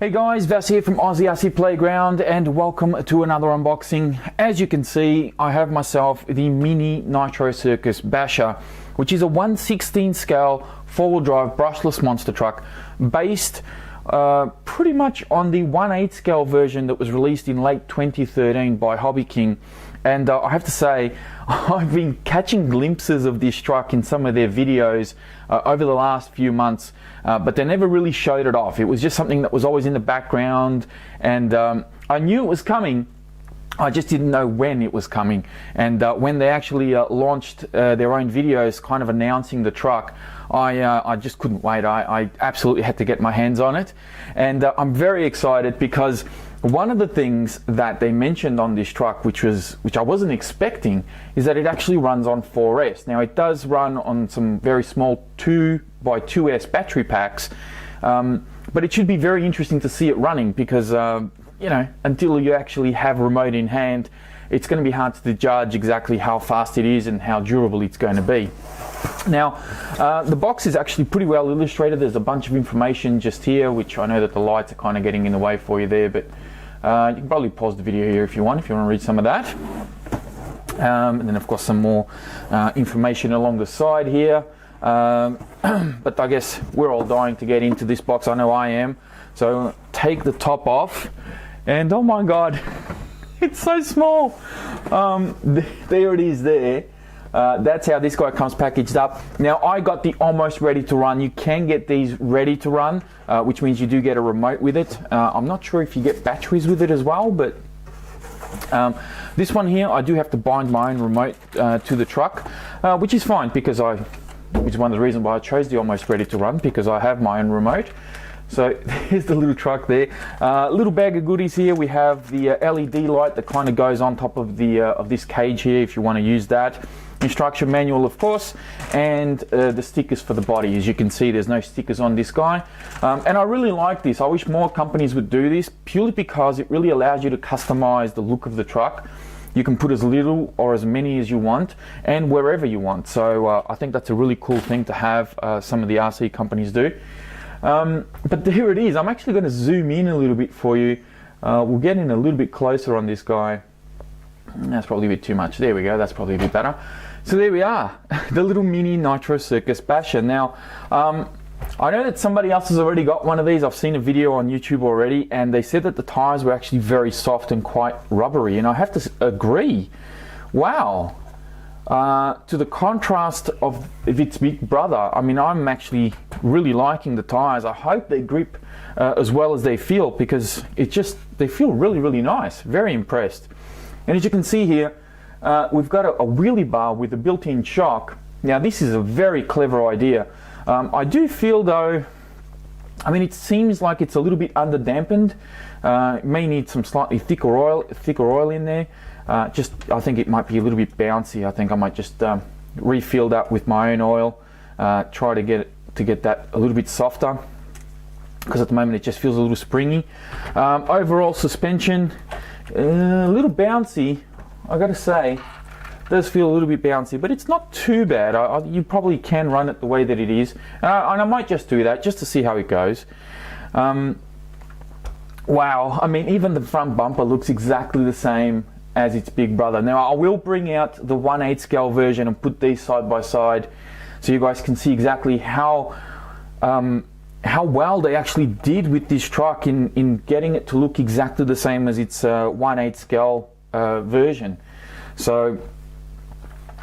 Hey guys, Vas here from Aussie Playground and welcome to another unboxing. As you can see, I have myself the mini Nitro Circus Basher, which is a 1/16 scale four-wheel drive brushless monster truck based pretty much on the 1/8 scale version that was released in late 2013 by Hobby King. And I have to say, I've been catching glimpses of this truck in some of their videos over the last few months, but they never really showed it off. It was just something that was always in the background, and I knew it was coming. I just didn't know when it was coming. And when they actually launched their own videos kind of announcing the truck, I just couldn't wait. I absolutely had to get my hands on it. And I'm very excited because one of the things that they mentioned on this truck, which I wasn't expecting, is that it actually runs on 4S. Now it does run on some very small 2x2S battery packs, but it should be very interesting to see it running because you know, until you actually have a remote in hand, it's going to be hard to judge exactly how fast it is and how durable it's going to be. Now, the box is actually pretty well illustrated. There's a bunch of information just here, which I know that the lights are kind of getting in the way for you there, but you can probably pause the video here if you want to read some of that. And then of course some more information along the side here. But I guess we're all dying to get into this box. I know I am. So take the top off, and oh my god, it's so small. There it is there. That's how this guy comes packaged up. Now I got the almost ready to run. You can get these ready to run, which means you do get a remote with it. I'm not sure if you get batteries with it as well, but this one here, I do have to bind my own remote to the truck, which is fine because which is one of the reasons why I chose the almost ready to run, because I have my own remote. So here's the little truck there. Little bag of goodies here. We have the LED light that kind of goes on top of the of this cage here if you want to use that. Instruction manual, of course, and the stickers for the body. As you can see, there's no stickers on this guy. And I really like this. I wish more companies would do this, purely because it really allows you to customize the look of the truck. You can put as little or as many as you want and wherever you want. So I think that's a really cool thing to have. Some of the RC companies do. But here it is. I'm actually going to zoom in a little bit for you. We'll get in a little bit closer on this guy. That's probably a bit too much. There we go. That's probably a bit better. So there we are, the little mini Nitro Circus Basher. Now, I know that somebody else has already got one of these. I've seen a video on YouTube already, and they said that the tires were actually very soft and quite rubbery, and I have to agree. Wow. To the contrast of its big brother, I mean, I'm actually really liking the tires. I hope they grip as well as they feel, because they feel really, really nice. Very impressed. And as you can see here, we've got a wheelie bar with a built-in shock. Now this is a very clever idea. I do feel though, I mean, it seems like it's a little bit under-dampened. It may need some slightly thicker oil in there. I think it might be a little bit bouncy. I think I might just refill that with my own oil. Try to get that a little bit softer, because at the moment it just feels a little springy. Overall suspension, a little bouncy, I gotta say. Does feel a little bit bouncy, but it's not too bad. You probably can run it the way that it is, and I might just do that just to see how it goes. Wow, I mean, even the front bumper looks exactly the same as its big brother. Now I will bring out the 1/8 scale version and put these side by side so you guys can see exactly how well they actually did with this truck in getting it to look exactly the same as its 1/8 scale version. So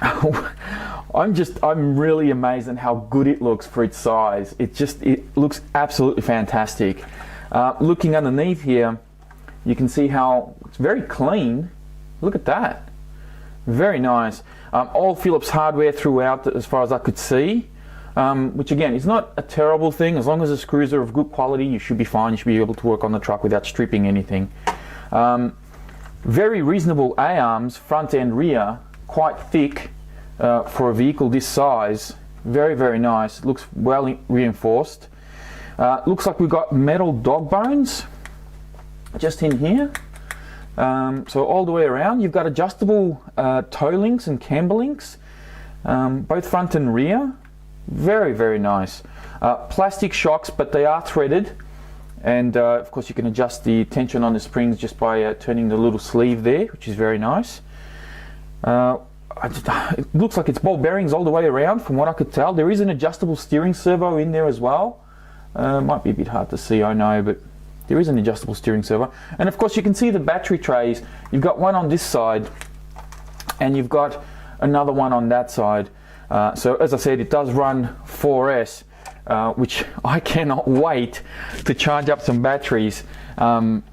I'm really amazed at how good it looks for its size. It looks absolutely fantastic. Looking underneath here, you can see how it's very clean. Look at that. Very nice. All Phillips hardware throughout, as far as I could see, which again is not a terrible thing. As long as the screws are of good quality, you should be fine. You should be able to work on the truck without stripping anything. Very reasonable A-arms, front and rear, quite thick for a vehicle this size. Very, very nice. Looks well reinforced. Looks like we've got metal dog bones just in here. So all the way around, you've got adjustable toe links and camber links, both front and rear. Very, very nice. Plastic shocks, but they are threaded. And of course you can adjust the tension on the springs just by turning the little sleeve there, which is very nice. It looks like it's ball bearings all the way around from what I could tell. There is an adjustable steering servo in there as well. Might be a bit hard to see, I know, but there is an adjustable steering servo. And of course you can see the battery trays. You've got one on this side and you've got another one on that side. So as I said, it does run 4S, which I cannot wait to charge up some batteries and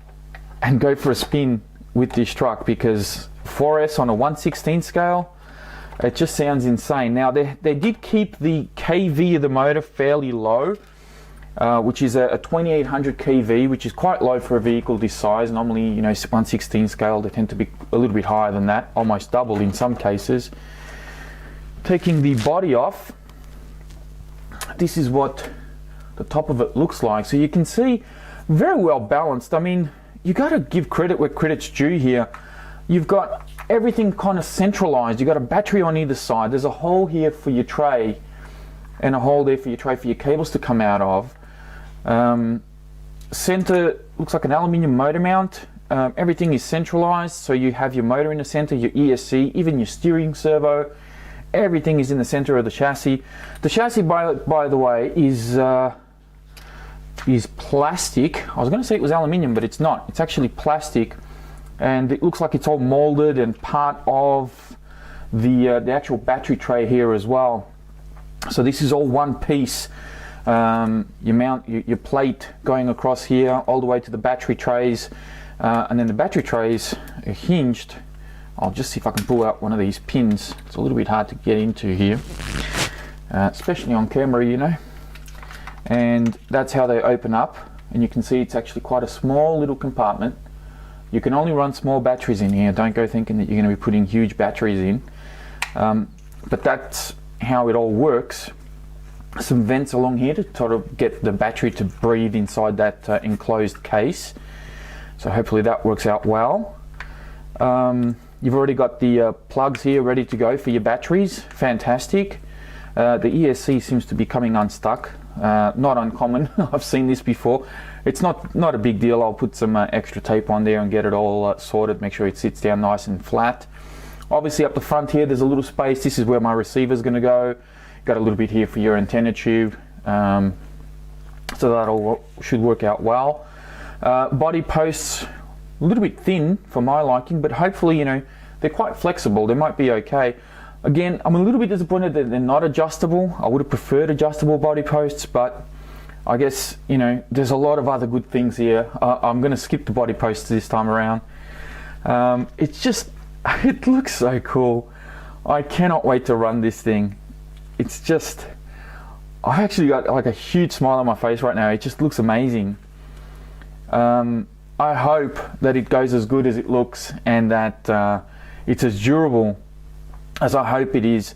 go for a spin with this truck, because 4S on a 1/16 scale, it just sounds insane. Now they did keep the kV of the motor fairly low, which is a 2800 kV, which is quite low for a vehicle this size. Normally, you know, 1/16 scale, they tend to be a little bit higher than that, almost double in some cases. Taking the body off, this is what the top of it looks like. So you can see, very well balanced. I mean, you got to give credit where credit's due here. You've got everything kind of centralized. You've got a battery on either side. There's a hole here for your tray and a hole there for your tray for your cables to come out of. Center looks like an aluminium motor mount. Everything is centralized, so you have your motor in the center, your ESC, even your steering servo. Everything is in the center of the chassis. The chassis, by the way, is plastic. I was going to say it was aluminium, but it's not. It's actually plastic, and it looks like it's all molded and part of the actual battery tray here as well. So this is all one piece. You mount your plate going across here all the way to the battery trays, and then the battery trays are hinged. I'll just see if I can pull out one of these pins. It's a little bit hard to get into here, especially on camera, you know. And that's how they open up, and you can see it's actually quite a small little compartment. You can only run small batteries in here. Don't go thinking that you're going to be putting huge batteries in, but that's how it all works. Some vents along here to sort of get the battery to breathe inside that enclosed case, so hopefully that works out well. You've already got the plugs here ready to go for your batteries. Fantastic. The ESC seems to be coming unstuck. Not uncommon. I've seen this before. It's not a big deal. I'll put some extra tape on there and get it all sorted, make sure it sits down nice and flat. Obviously up the front here there's a little space. This is where my receiver is going to go. Got a little bit here for your antenna tube, so that all should work out well. Body posts a little bit thin for my liking, but hopefully, you know, they're quite flexible. They might be okay. Again, I'm a little bit disappointed that they're not adjustable. I would have preferred adjustable body posts, but I guess, you know, there's a lot of other good things here. I'm going to skip the body posts this time around. It's just, it looks so cool. I cannot wait to run this thing. It's just, I've actually got like a huge smile on my face right now. It just looks amazing. I hope that it goes as good as it looks, and that it's as durable as I hope it is.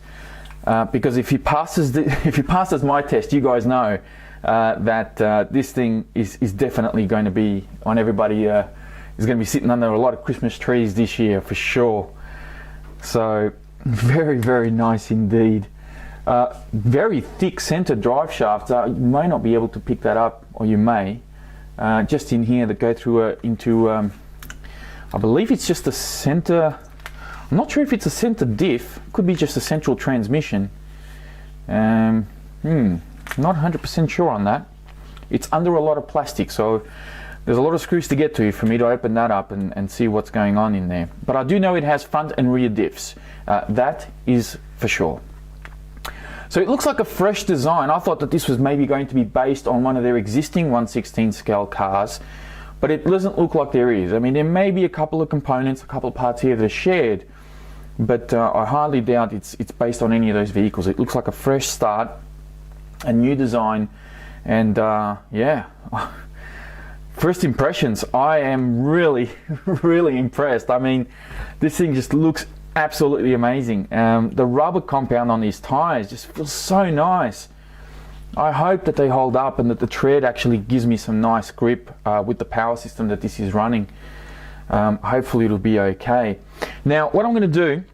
Because if he passes my test, you guys know that this thing is definitely going to be on everybody. Is going to be sitting under a lot of Christmas trees this year for sure. So very, very nice indeed. Very thick center drive shafts. You may not be able to pick that up, or you may. Just in here that go through into, I believe it's just a center. I'm not sure if it's a center diff. Could be just a central transmission. Not 100% sure on that. It's under a lot of plastic, so there's a lot of screws to get to for me to open that up and see what's going on in there. But I do know it has front and rear diffs. That is for sure. So it looks like a fresh design. I thought that this was maybe going to be based on one of their existing 1/16 scale cars, but it doesn't look like there is. I mean, there may be a couple of components, a couple of parts here that are shared, but I highly doubt it's based on any of those vehicles. It looks like a fresh start, a new design, and yeah. First impressions, I am really, really impressed. I mean, this thing just looks absolutely amazing. The rubber compound on these tires just feels so nice. I hope that they hold up and that the tread actually gives me some nice grip with the power system that this is running. Hopefully it'll be okay. Now what I'm going to do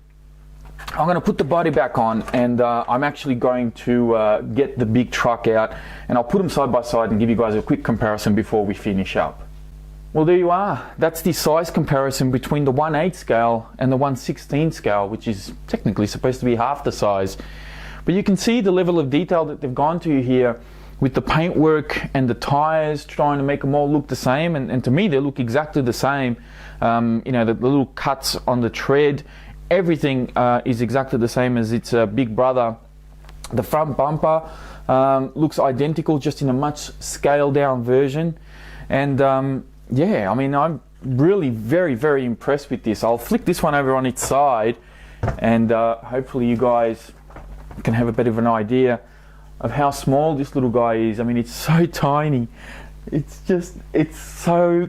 I'm going to put the body back on, and I'm actually going to get the big truck out, and I'll put them side by side and give you guys a quick comparison before we finish up. Well, there you are. That's the size comparison between the 1/8 scale and the 1/16 scale, which is technically supposed to be half the size. But you can see the level of detail that they've gone to here with the paintwork and the tires, trying to make them all look the same, and to me they look exactly the same. You know, the little cuts on the tread, everything is exactly the same as its big brother. The front bumper looks identical, just in a much scaled down version. And yeah, I mean, I'm really very impressed with this. I'll flick this one over on its side, and hopefully you guys can have a bit of an idea of how small this little guy is. I mean, it's so tiny. It's so,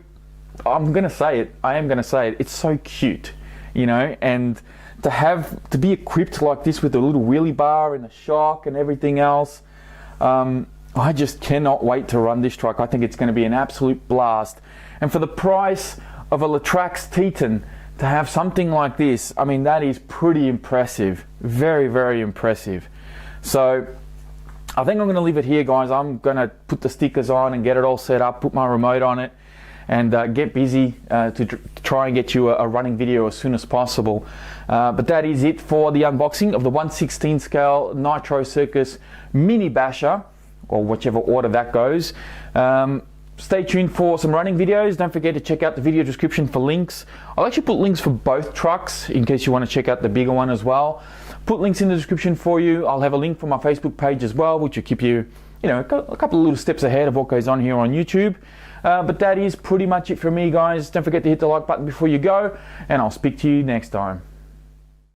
I am gonna say it, it's so cute, you know. And to be equipped like this with a little wheelie bar and a shock and everything else, I just cannot wait to run this truck. I think it's going to be an absolute blast. And for the price of a Latrax Teton, to have something like this, I mean, that is pretty impressive. Very impressive. So I think I'm going to leave it here, guys. I'm going to put the stickers on and get it all set up, put my remote on it, and get busy to try and get you a running video as soon as possible. But that is it for the unboxing of the 1/16 scale Nitro Circus Mini Basher, or whichever order that goes. Stay tuned for some running videos. Don't forget to check out the video description for links. I'll actually put links for both trucks in case you want to check out the bigger one as well. Put links in the description for you. I'll have a link for my Facebook page as well, which will keep you, you know, a couple of little steps ahead of what goes on here on YouTube. But that is pretty much it for me, guys. Don't forget to hit the like button before you go, and I'll speak to you next time.